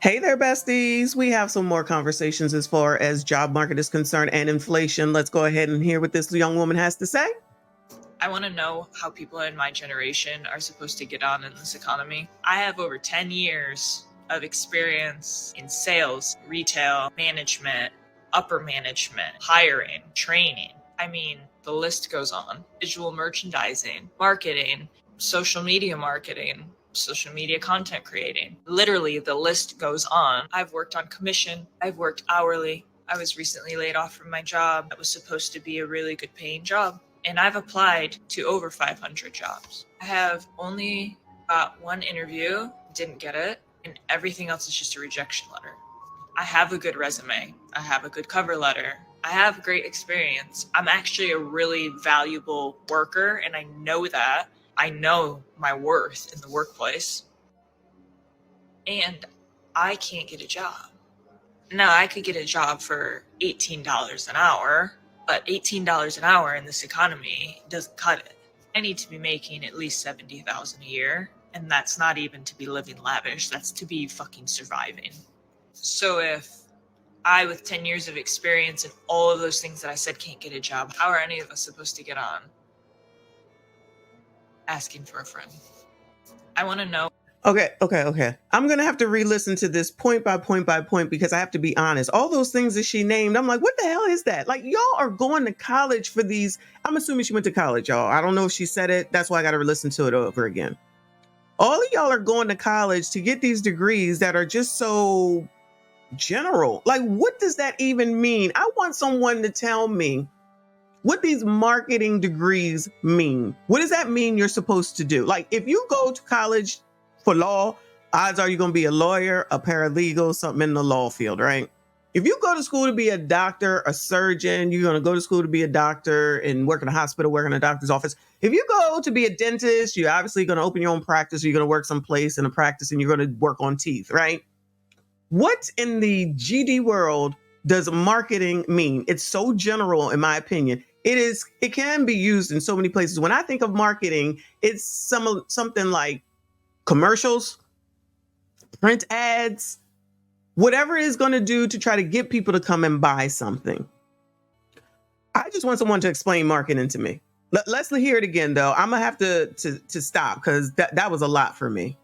Hey there, besties. We have some more conversations as far as job market is concerned and inflation. Let's go ahead and hear what this young woman has to say. I want to know how people in my generation are supposed to get on in this economy. I have over 10 years of experience in sales, retail, management, upper management, hiring, training. I mean, the list goes on. Visual merchandising, marketing, social media marketing, social media content creating. Literally, the list goes on. I've worked on commission, I've worked hourly. I was recently laid off from my job. That was supposed to be a really good paying job. And I've applied to over 500 jobs. I have only got one interview, didn't get it, and everything else is just a rejection letter. I have a good resume. I have a good cover letter. I have great experience. I'm actually a really valuable worker, and I know that. I know my worth in the workplace. And I can't get a job. Now, I could get a job for $18 an hour, but $18 an hour in this economy doesn't cut it. I need to be making at least $70,000 a year, and that's not even to be living lavish. That's to be fucking surviving. So if I, with 10 years of experience and all of those things that I said can't get a job, how are any of us supposed to get on? Asking for a friend. I want to know. Okay. I'm going to have to re-listen to this point by point by point because I have to be honest. All those things that she named, I'm like, what the hell is that? Like, y'all are going to college for these. I'm assuming she went to college, y'all. I don't know if she said it. That's why I got to listen to it over again. All of y'all are going to college to get these degrees that are just so general. Like, what does that even mean? I want someone to tell me what these marketing degrees mean. What does that mean you're supposed to do? Like, if you go to college for law, odds are you're going to be a lawyer, a paralegal, something in the law field, right? If you go to school to be a doctor, a surgeon, you're going to go to school to be a doctor and work in a hospital, work in a doctor's office. If you go to be a dentist, you're obviously going to open your own practice. You're going to work someplace in a practice and you're going to work on teeth, right? What in the GD world does marketing mean? It's so general, in my opinion. It can be used in so many places. When I think of marketing, it's something like commercials, print ads, whatever it is going to do to try to get people to come and buy something. I just want someone to explain marketing to me. Let's hear it again, though. I'm going to have to stop because that was a lot for me.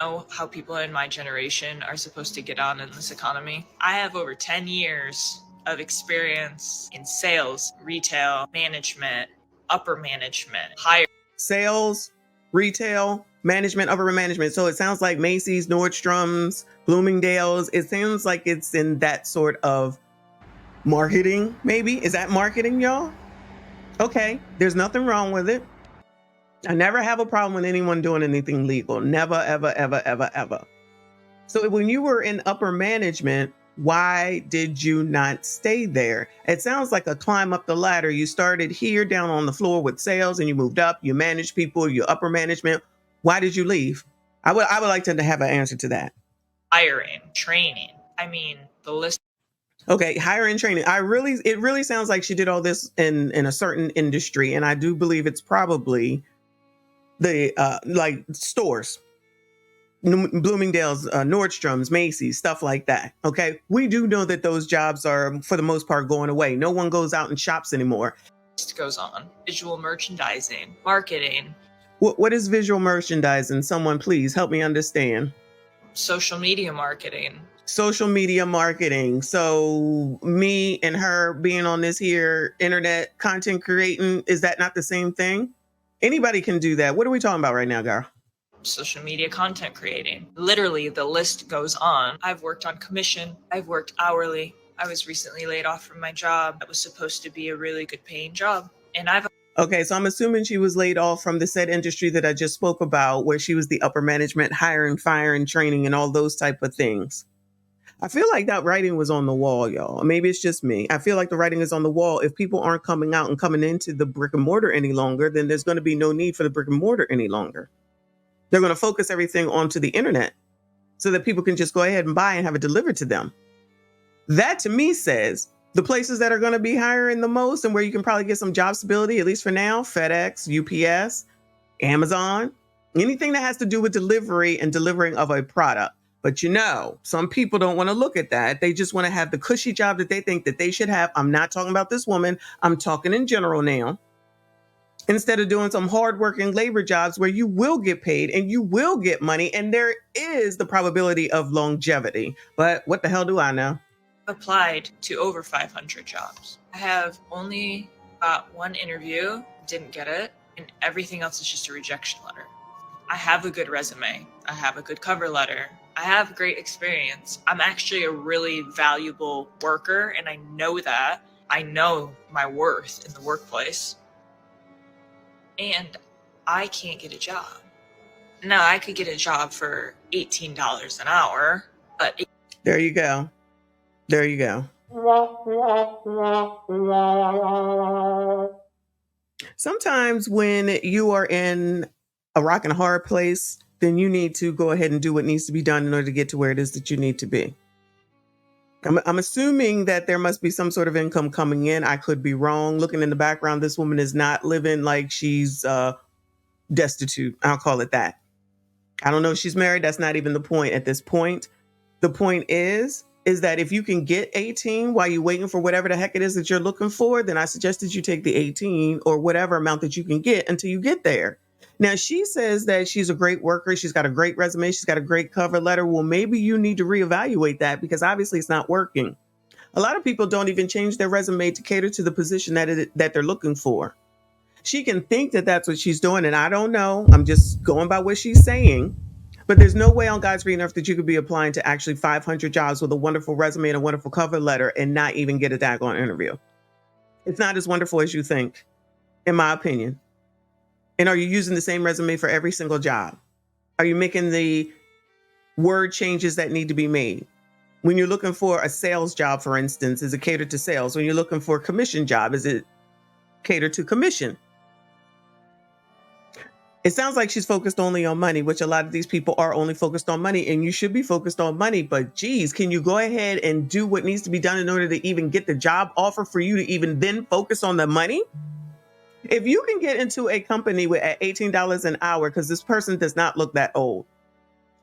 Know how people in my generation are supposed to get on in this economy. I have over 10 years of experience in sales, retail, management, upper management, higher sales, retail, management, upper management. So it sounds like Macy's, Nordstrom's, Bloomingdale's. It sounds like it's in that sort of marketing, maybe. Is that marketing, y'all? Okay, there's nothing wrong with it. I never have a problem with anyone doing anything legal. Never, ever, ever, ever, ever. So when you were in upper management, why did you not stay there? It sounds like a climb up the ladder. You started here down on the floor with sales and you moved up, you managed people, you're upper management. Why did you leave? I would like to have an answer to that. Hiring, training. I mean, the list. Okay, hiring, training. It really sounds like she did all this in a certain industry. And I do believe it's probably the like stores, Bloomingdale's, Nordstrom's, Macy's, stuff like that. Okay. We do know that those jobs are, for the most part, going away. No one goes out and shops anymore. It goes on. Visual merchandising, marketing. What is visual merchandising? Someone please help me understand. Social media marketing. Social media marketing. So me and her being on this here internet content creating, is that not the same thing? Anybody can do that. What are we talking about right now, girl? Social media content creating. Literally, the list goes on. I've worked on commission. I've worked hourly. I was recently laid off from my job. That was supposed to be a really good paying job. And Okay, so I'm assuming she was laid off from the said industry that I just spoke about, where she was the upper management, hiring, firing, training, and all those type of things. I feel like that writing was on the wall, y'all. Maybe it's just me. I feel like the writing is on the wall. If people aren't coming out and coming into the brick and mortar any longer, then there's going to be no need for the brick and mortar any longer. They're going to focus everything onto the internet so that people can just go ahead and buy and have it delivered to them. That to me says the places that are going to be hiring the most and where you can probably get some job stability, at least for now, FedEx, UPS, Amazon, anything that has to do with delivery and delivering of a product. But some people don't want to look at that. They just want to have the cushy job that they think that they should have. I'm not talking about this woman. I'm talking in general now. Instead of doing some hardworking labor jobs where you will get paid and you will get money and there is the probability of longevity. But what the hell do I know? Applied to over 500 jobs. I have only got one interview, didn't get it, and everything else is just a rejection letter. I have a good resume. I have a good cover letter. I have great experience. I'm actually a really valuable worker, and I know that. I know my worth in the workplace. And I can't get a job. Now, I could get a job for $18 an hour, but... There you go. There you go. Sometimes when you are in a rock and a hard place, then you need to go ahead and do what needs to be done in order to get to where it is that you need to be. I'm assuming that there must be some sort of income coming in. I could be wrong. Looking in the background, this woman is not living like she's destitute. I'll call it that. I don't know if she's married. That's not even the point at this point. The point is that if you can get 18 while you're waiting for whatever the heck it is that you're looking for, then I suggest that you take the 18 or whatever amount that you can get until you get there. Now, she says that she's a great worker. She's got a great resume. She's got a great cover letter. Well, maybe you need to reevaluate that because obviously it's not working. A lot of people don't even change their resume to cater to the position that they're looking for. She can think that that's what she's doing, and I don't know. I'm just going by what she's saying. But there's no way on God's green earth that you could be applying to actually 500 jobs with a wonderful resume and a wonderful cover letter and not even get a daggone interview. It's not as wonderful as you think, in my opinion. And are you using the same resume for every single job? Are you making the word changes that need to be made? When you're looking for a sales job, for instance, is it catered to sales? When you're looking for a commission job, is it catered to commission? It sounds like she's focused only on money, which a lot of these people are only focused on money, and you should be focused on money. But geez, can you go ahead and do what needs to be done in order to even get the job offer for you to even then focus on the money? If you can get into a company at $18 an hour, because this person does not look that old.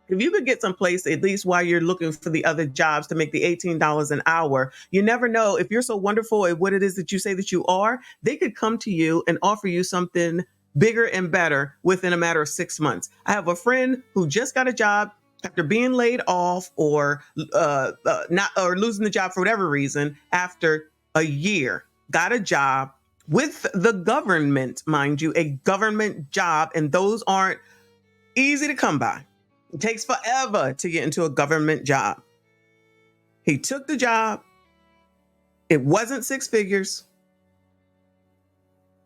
If you could get someplace, at least while you're looking for the other jobs to make the $18 an hour, you never know. If you're so wonderful at what it is that you say that you are, they could come to you and offer you something bigger and better within a matter of 6 months. I have a friend who just got a job after being laid off or losing the job for whatever reason. After a year, got a job with the government, mind you, a government job. And those aren't easy to come by. It takes forever to get into a government job. He took the job. It wasn't 6 figures.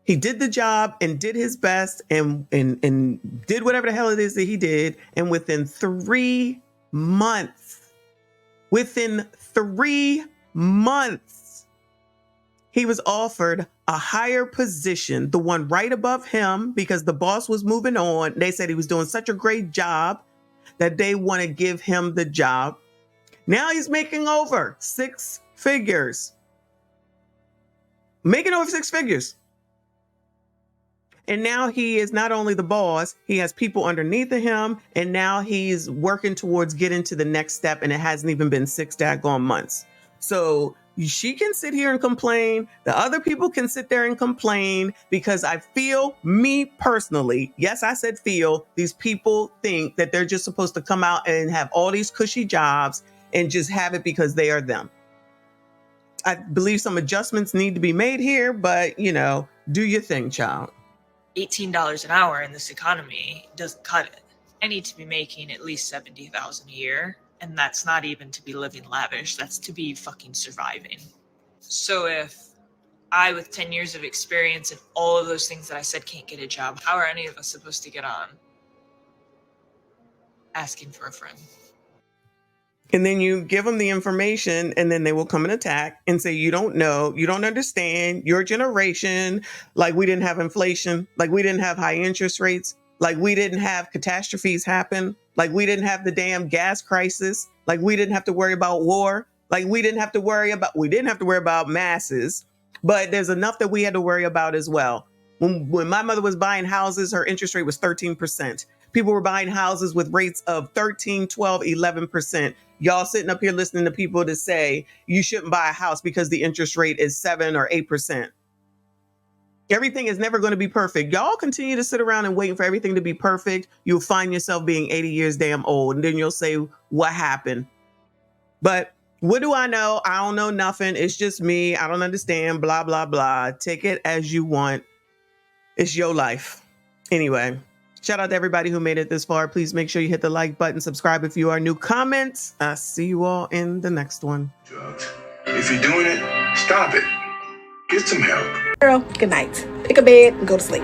He did the job and did his best and did whatever the hell it is that he did. And within 3 months, he was offered a higher position, the one right above him, because the boss was moving on. They said he was doing such a great job that they want to give him the job. Now he's making over 6 figures. Making over 6 figures. And now he is not only the boss, he has people underneath of him. And now he's working towards getting to the next step. And it hasn't even been 6 daggone months. So she can sit here and complain. The other people can sit there and complain because I feel, me personally, yes, I said feel, these people think that they're just supposed to come out and have all these cushy jobs and just have it because they are them. I believe some adjustments need to be made here, but do your thing, child. $18 an hour in this economy doesn't cut it. I need to be making at least $70,000 a year. And that's not even to be living lavish. That's to be fucking surviving. So if I, with 10 years of experience and all of those things that I said can't get a job, how are any of us supposed to get on? Asking for a friend. And then you give them the information and then they will come and attack and say, you don't know, you don't understand your generation. Like we didn't have inflation, like we didn't have high interest rates, like we didn't have catastrophes happen, like we didn't have the damn gas crisis, like we didn't have to worry about war, like we didn't have to worry about masses, but there's enough that we had to worry about as well. When my mother was buying houses, her interest rate was 13%. People were buying houses with rates of 13, 12, 11%. Y'all sitting up here listening to people to say you shouldn't buy a house because the interest rate is 7 or 8%. Everything is never going to be perfect. Y'all continue to sit around and waiting for everything to be perfect. You'll find yourself being 80 years damn old. And then you'll say, what happened? But what do I know? I don't know nothing. It's just me. I don't understand. Blah, blah, blah. Take it as you want. It's your life. Anyway, shout out to everybody who made it this far. Please make sure you hit the like button. Subscribe if you are new. Comments. I'll see you all in the next one. Drugs. If you're doing it, stop it. Get some help. Girl, good night. Pick a bed and go to sleep.